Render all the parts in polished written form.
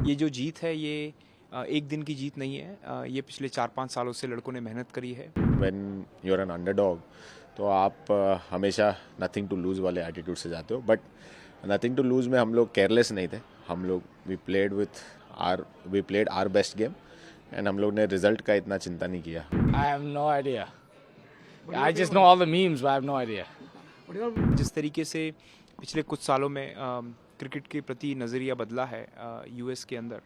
ये जो जीत है ये एक दिन की जीत नहीं है। ये पिछले 4-5 सालों से लड़कों ने मेहनत करी है। When you are an underdog तो आप हमेशा नथिंग टू लूज़ वाले एटीट्यूड से जाते हो, बट नथिंग टू लूज़ में हम लोग केयरलेस नहीं थे। हम लोग we played our best game and हम लोग ने रिजल्ट का इतना चिंता नहीं किया। I have no idea. I just know all the memes, but I have no idea. जिस तरीके से पिछले कुछ सालों में क्रिकेट के प्रति नज़रिया बदला है यूएस के अंदर,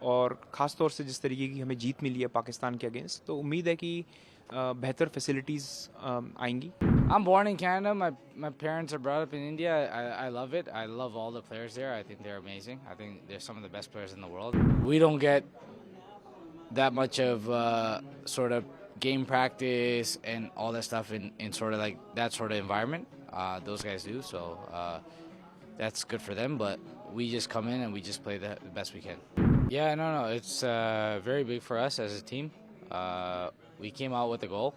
और ख़ास तौर से जिस तरीके की हमें जीत मिली है पाकिस्तान के अगेंस्ट, तो उम्मीद है कि बेहतर फैसिलिटीज़ आएंगी। I'm born in Canada. My parents are brought up in India. I love it. I love all the players there. I think they're amazing. I think they're some of the best players in the world. We don't get that much of sort of game practice and all that stuff in sort of like that sort of environment. Those guys do, so that's good for them. But we just come in and we just play the best we can. Yeah, no, it's very big for us as a team. We came out with a goal.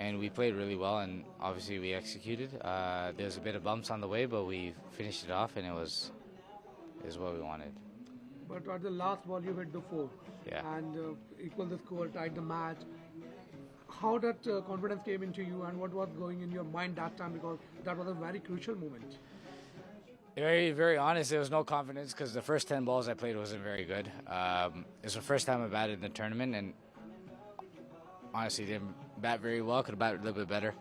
And we played really well, and obviously we executed. There's a bit of bumps on the way, but we finished it off, and it was what we wanted. But at the last ball, you hit the four, Yeah. and equal the score, tied the match. How that confidence came into you, and what was going in your mind that time? Because that was a very crucial moment. Very, very honest. There was no confidence because the first 10 balls I played wasn't very good. It was the first time I batted in the tournament, and honestly didn't bat very well. Could have batted a little bit better.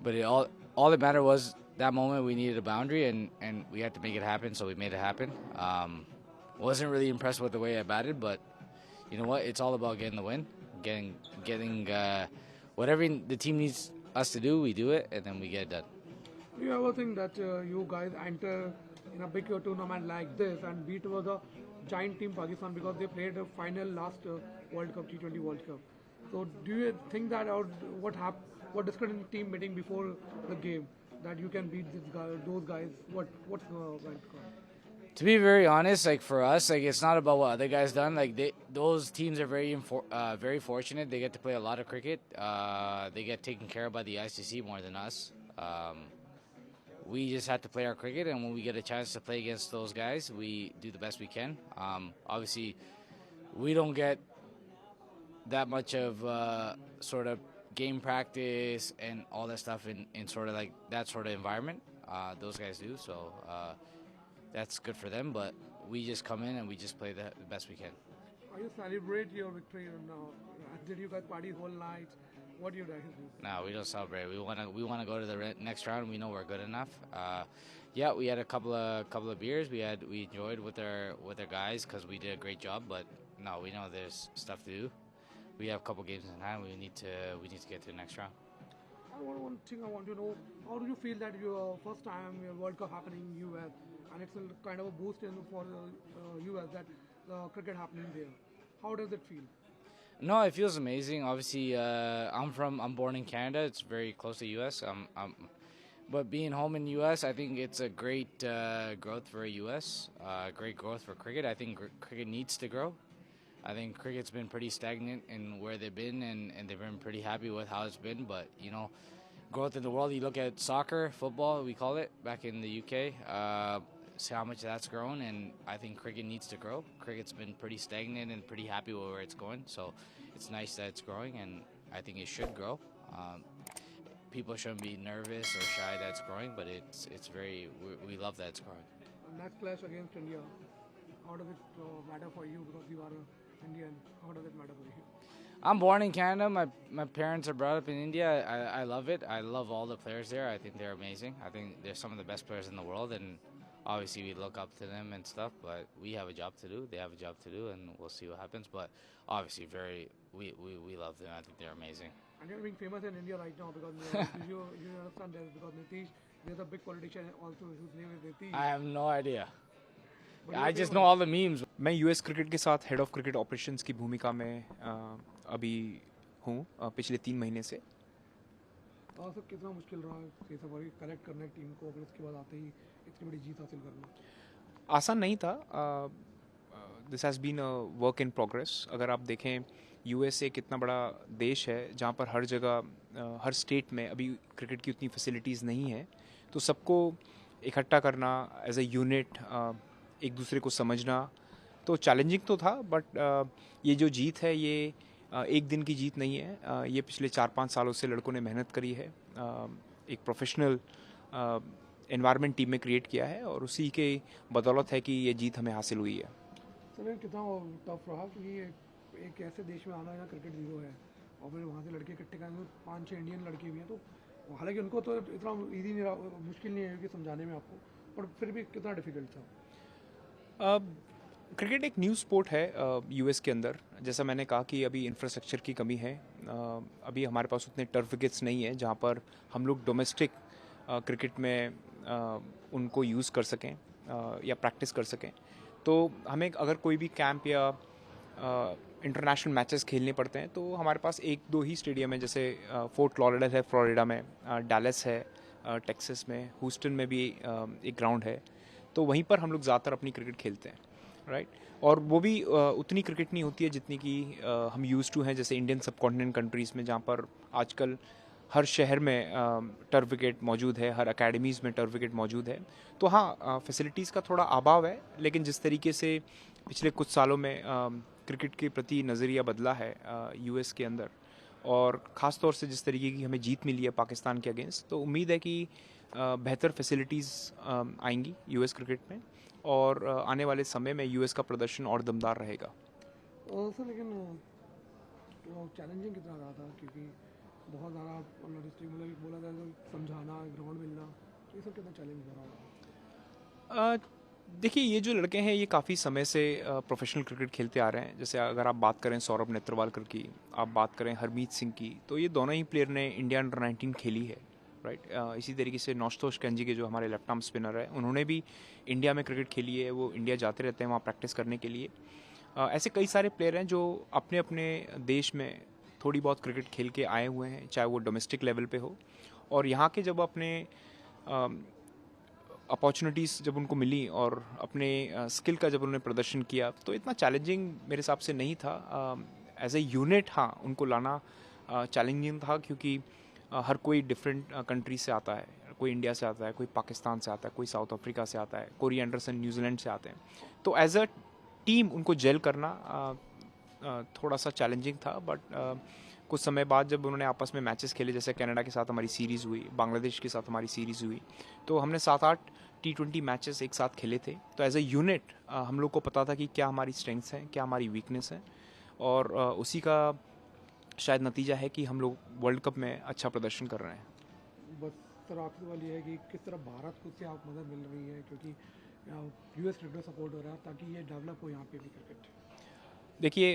But all that mattered was that moment we needed a boundary, and we had to make it happen, so we made it happen. Wasn't really impressed with the way I batted, but you know what? It's all about getting the win. Getting whatever the team needs us to do, we do it, and then we get it done. Do you ever think that you guys enter in a big tournament like this and beat over the giant team Pakistan because they played a final last World Cup, T20 World Cup? So do you think that, or what discussed in the team meeting before the game, that you can beat those guys? What's the right call? To be very honest, like for us, like it's not about what other guys done. Like those teams are very fortunate. They get to play a lot of cricket. They get taken care of by the ICC more than us. We just have to play our cricket, and when we get a chance to play against those guys, we do the best we can. Obviously, we don't get that much of sort of game practice and all that stuff in sort of like that sort of environment. Those guys do, so that's good for them. But we just come in and we just play the best we can. Are you celebrate your victory now? Did you guys party whole night? What do you guys do? No, we don't celebrate. We want to go to the next round. We know we're good enough. Yeah, we had a couple of beers. We enjoyed with our guys because we did a great job. But no, we know there's stuff to do. We have a couple games in hand. We need to get to the next round. One thing I want to know: how do you feel that your first time your World Cup happening in US, and it's a kind of a boost for US that cricket happening there? How does it feel? No, it feels amazing. Obviously, I'm born in Canada. It's very close to US. But being home in US, I think it's a great growth for US. Great growth for cricket. I think cricket needs to grow. I think cricket's been pretty stagnant in where they've been, and they've been pretty happy with how it's been. But, you know, growth in the world, you look at soccer, football, we call it, back in the UK, see how much that's grown, and I think cricket needs to grow. Cricket's been pretty stagnant and pretty happy with where it's going, so it's nice that it's growing, and I think it should grow. People shouldn't be nervous or shy that it's growing, but we love that it's growing. Next clash against India, how does it matter for you, because you are an Indian? How does it matter for you? I'm born in Canada. My parents are brought up in India. I love it. I love all the players there. I think they're amazing. I think they're some of the best players in the world, and obviously we look up to them and stuff. But we have a job to do. They have a job to do, and we'll see what happens. But obviously, we love them. I think they're amazing. And you're being famous in India right now because you understand that because Nitish, there's a big politician also whose name is Nitish. I have no idea. But I you're just famous. know all the memes. मैं US cricket के साथ head of cricket operations की भूमिका में अभी हूँ पिछले 3 महीने से। और सब कितना मुश्किल रहा है ये सब कलेक्ट करना टीम को, फिर उसके बाद आते ही इतनी बड़ी जीत हासिल करना? आसान नहीं था। This has been a work in progress. अगर आप देखें यूएस एक इतना बड़ा देश है जहाँ पर हर जगह हर स्टेट में अभी क्रिकेट की उतनी फैसिलिटीज़ नहीं है, तो सबको इकट्ठा करना एज ए यूनिट, एक दूसरे को समझना, तो चैलेंजिंग तो था, बट ये जो जीत है ये एक दिन की जीत नहीं है। ये पिछले 4-5 सालों से लड़कों ने मेहनत करी है, एक प्रोफेशनल एनवायरनमेंट टीम में क्रिएट किया है, और उसी के बदौलत है कि ये जीत हमें हासिल हुई है। सर कितना टफ रहा, क्योंकि एक ऐसे देश में आना, यहाँ क्रिकेट जीरो है और फिर वहाँ से लड़के इकट्ठे करेंगे, 5-6 इंडियन लड़के भी हैं, तो हालांकि उनको तो इतना ईजी नहीं रहा, मुश्किल नहीं है कि समझाने में आपको, पर फिर भी कितना डिफिकल्ट था। क्रिकेट एक न्यू स्पोर्ट है यूएस के अंदर। जैसा मैंने कहा कि अभी इंफ्रास्ट्रक्चर की कमी है, अभी हमारे पास उतने टर्फ विकेट्स नहीं है जहाँ पर हम लोग डोमेस्टिक क्रिकेट में उनको यूज़ कर सकें या प्रैक्टिस कर सकें। तो हमें अगर कोई भी कैंप या इंटरनेशनल मैचेस खेलने पड़ते हैं तो हमारे पास 1-2 ही स्टेडियम है, जैसे फोर्ट लॉरेडल है फ्लोरिडा में, डैलस है टेक्सास में, ह्यूस्टन में भी एक ग्राउंड है। तो वहीं पर हम लोग ज़्यादातर अपनी क्रिकेट खेलते हैं, राइट। और वो भी उतनी क्रिकेट नहीं होती है जितनी कि हम यूज़ टू हैं, जैसे इंडियन सब कॉन्टिनेंट कंट्रीज़ में, जहाँ पर आजकल हर शहर में टर्फ विकेट मौजूद है, हर एकेडमीज़ में टर्फ विकेट मौजूद है। तो हाँ, फैसिलिटीज़ का थोड़ा अभाव है, लेकिन जिस तरीके से पिछले कुछ सालों में क्रिकेट के प्रति नज़रिया बदला है यूएस के अंदर, और ख़ास तौर से जिस तरीके की हमें जीत मिली है पाकिस्तान के अगेंस्ट, तो उम्मीद है कि बेहतर फैसिलिटीज़ आएंगी यूएस क्रिकेट में, और आने वाले समय में यूएस का प्रदर्शन और दमदार रहेगा। सर लेकिन चैलेंजिंग कितना रहा था, क्योंकि बहुत ज़्यादा लॉजिस्टिक, मतलब बोला जाए तो समझाना, ग्राउंड मिलना, तो ये सब कितना चैलेंज रहा। देखिए, ये जो लड़के हैं ये काफ़ी समय से प्रोफेशनल क्रिकेट खेलते आ रहे हैं। जैसे अगर आप बात करें सौरभ नेत्रवालकर की, आप बात करें हरमीत सिंह की, तो ये दोनों ही प्लेयर ने इंडिया अंडर 19 खेली है, राइट। इसी तरीके से नौशतोष कंजी के जो हमारे लेफ्ट आर्म स्पिनर है, उन्होंने भी इंडिया में क्रिकेट खेली है, वो इंडिया जाते रहते हैं वहाँ प्रैक्टिस करने के लिए। ऐसे कई सारे प्लेयर हैं जो अपने अपने देश में थोड़ी बहुत क्रिकेट खेल के आए हुए हैं, चाहे वो डोमेस्टिक लेवल पे हो, और यहाँ के जब अपने अपॉर्चुनिटीज़ जब उनको मिली और अपने स्किल का जब उन्होंने प्रदर्शन किया, तो इतना चैलेंजिंग मेरे हिसाब से नहीं था। एज ए यूनिट हाँ, उनको लाना चैलेंजिंग था, क्योंकि हर कोई डिफरेंट कंट्री से आता है, कोई इंडिया से आता है, कोई पाकिस्तान से आता है, कोई साउथ अफ्रीका से आता है, कोरी एंडरसन न्यूजीलैंड से आते हैं। तो एज अ टीम उनको जेल करना थोड़ा सा चैलेंजिंग था, बट कुछ समय बाद जब उन्होंने आपस में मैचेस खेले, जैसे कनाडा के साथ हमारी सीरीज़ हुई, बांग्लादेश के साथ हमारी सीरीज़ हुई, तो हमने 7-8 T20 मैचेस एक साथ खेले थे। तो एज ए यूनिट हम लोग को पता था कि क्या हमारी स्ट्रेंथ्स हैं, क्या हमारी वीकनेस है, और उसी का शायद नतीजा है कि हम लोग वर्ल्ड कप में अच्छा प्रदर्शन कर रहे हैं। बस सर आखिरी वाली है कि किस तरह भारत को से आप मदद मिल रही है, क्योंकि यूएस क्रिकेट सपोर्ट हो रहा है, ताकि ये डेवलप हो यहाँ पे भी क्रिकेट। देखिए,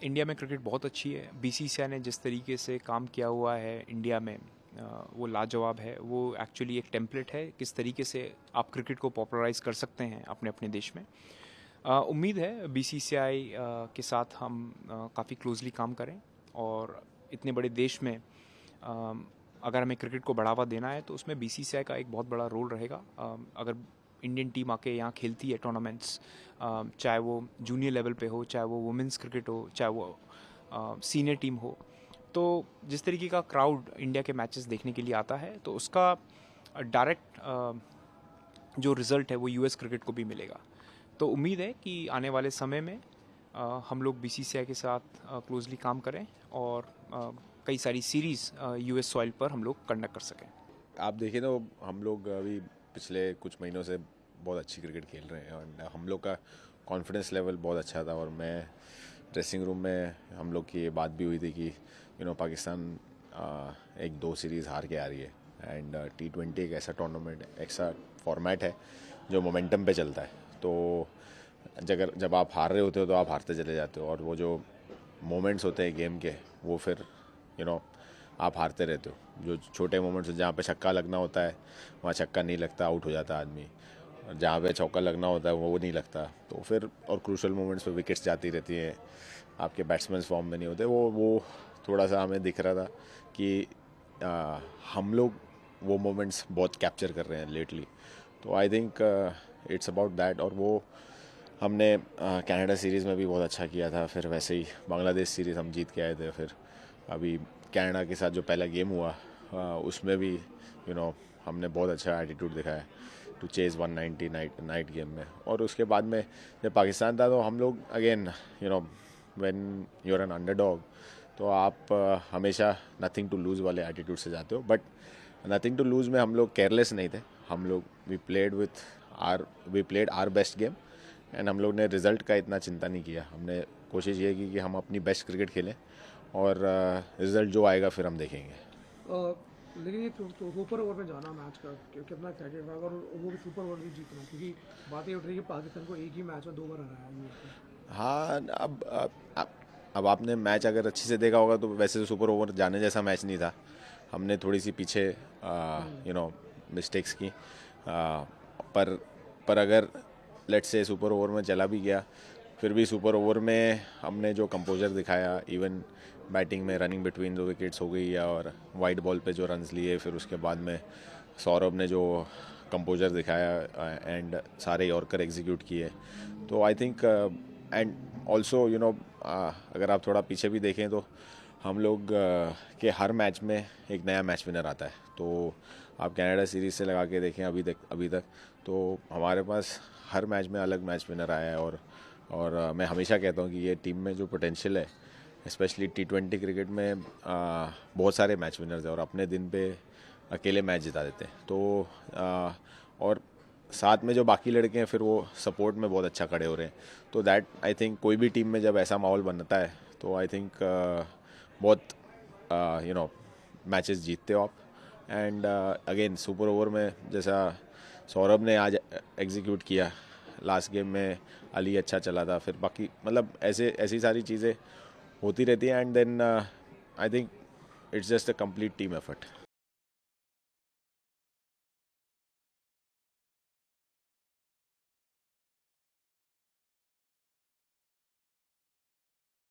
इंडिया में क्रिकेट बहुत अच्छी है। बीसीसीआई ने जिस तरीके से काम किया हुआ है इंडिया में, वो लाजवाब है। वो एक्चुअली एक टेम्पलेट है किस तरीके से आप क्रिकेट को पॉपुलराइज कर सकते हैं अपने अपने देश में। उम्मीद है बीसीसीआई के साथ हम काफ़ी क्लोजली काम करें, और इतने बड़े देश में अगर हमें क्रिकेट को बढ़ावा देना है तो उसमें बीसीसीआई का एक बहुत बड़ा रोल रहेगा। अगर इंडियन टीम आके यहाँ खेलती है टूर्नामेंट्स, चाहे वो जूनियर लेवल पे हो, चाहे वो वुमेंस क्रिकेट हो, चाहे वो सीनियर टीम हो, तो जिस तरीके का क्राउड इंडिया के मैचेस देखने के लिए आता है, तो उसका डायरेक्ट जो रिज़ल्ट है वो यूएस क्रिकेट को भी मिलेगा। तो उम्मीद है कि आने वाले समय में हम लोग बीसीसीआई के साथ क्लोजली काम करें, और कई सारी सीरीज़ यूएस सॉइल पर हम लोग कंडक्ट कर सकें। आप देखिए तो हम लोग अभी पिछले कुछ महीनों से बहुत अच्छी क्रिकेट खेल रहे हैं, और हम लोग का कॉन्फिडेंस लेवल बहुत अच्छा था। और मैं ड्रेसिंग रूम में हम लोग की ये बात भी हुई थी कि पाकिस्तान 1-2 सीरीज़ हार के आ रही है, एंड T20 एक ऐसा टूर्नामेंट, ऐसा फॉर्मेट है जो मोमेंटम पे चलता है। तो जब आप हार रहे होते हो तो आप हारते चले जाते हो, और वो जो मोमेंट्स होते हैं गेम के, वो फिर आप हारते रहते हो। जो छोटे मोमेंट्स जहाँ पे छक्का लगना होता है वहाँ छक्का नहीं लगता, आउट हो जाता आदमी, और जहाँ पे चौका लगना होता है वो नहीं लगता, तो फिर और क्रूशल मोमेंट्स पे विकेट्स जाती रहती हैं, आपके बैट्समैन फॉर्म में नहीं होते। वो थोड़ा सा हमें दिख रहा था कि हम लोग वो मोमेंट्स बहुत कैप्चर कर रहे हैं लेटली। तो आई थिंक इट्स अबाउट दैट। और वो हमने कनाडा सीरीज़ में भी बहुत अच्छा किया था, फिर वैसे ही बांग्लादेश सीरीज़ हम जीत के आए थे, फिर अभी कनाडा के साथ जो पहला गेम हुआ उसमें भी हमने बहुत अच्छा एटीट्यूड दिखाया टू चेज 190 नाइट गेम में। और उसके बाद में जब पाकिस्तान था तो हम लोग again when you are an underdog तो आप हमेशा नथिंग टू लूज़ वाले एटीट्यूड से जाते हो। बट नथिंग टू लूज़ में हम लोग केयरलेस नहीं थे, हम लोग we played our best game and हम लोग ने रिज़ल्ट का इतना चिंता नहीं किया। हमने कोशिश ये की कि हम अपनी बेस्ट क्रिकेट खेलें और रिज़ल्ट जो आएगा फिर हम देखेंगे। लेकिन ये सुपर ओवर में जाना मैच का कितना एक्साइटेड था, और वो भी सुपर ओवर भी जीतना, क्योंकि बात ये उठ रही है कि पाकिस्तान को एक ही मैच में 2 बार हराया है। हाँ, अब आपने मैच अगर अच्छे से देखा होगा तो वैसे तो सुपर ओवर जाने जैसा मैच नहीं था। हमने थोड़ी सी पीछे मिस्टेक्स की, पर अगर लेट्स से सुपर ओवर में चला भी गया फिर भी सुपर ओवर में हमने जो कंपोजर दिखाया, इवन बैटिंग में रनिंग बिटवीन 2 विकेट्स हो गई है और वाइड बॉल पे जो रन्स लिए, फिर उसके बाद में सौरभ ने जो कंपोजर दिखाया एंड सारे यॉर्कर एग्जीक्यूट किए, तो आई थिंक एंड ऑल्सो अगर आप थोड़ा पीछे भी देखें तो हम लोग के हर मैच में एक नया मैच विनर आता है। तो आप कनाडा सीरीज़ से लगा के देखें अभी तक तो हमारे पास हर मैच में अलग मैच विनर आया है। और मैं हमेशा कहता हूँ कि ये टीम में जो पोटेंशियल है, स्पेशली T20 क्रिकेट में बहुत सारे मैच विनर्स हैं और अपने दिन पे अकेले मैच जिता देते हैं। तो और साथ में जो बाकी लड़के हैं फिर वो सपोर्ट में बहुत अच्छा खड़े हो रहे हैं। तो दैट आई थिंक कोई भी टीम में जब ऐसा माहौल बनता है तो आई थिंक बहुत मैचेस जीतते हो आप। एंड अगेन सुपर ओवर में जैसा सौरभ ने आज एग्जीक्यूट किया, लास्ट गेम में अली अच्छा चला था, फिर बाकी मतलब ऐसी सारी चीज़ें होती रहती हैं and then I think it's just a complete team effort.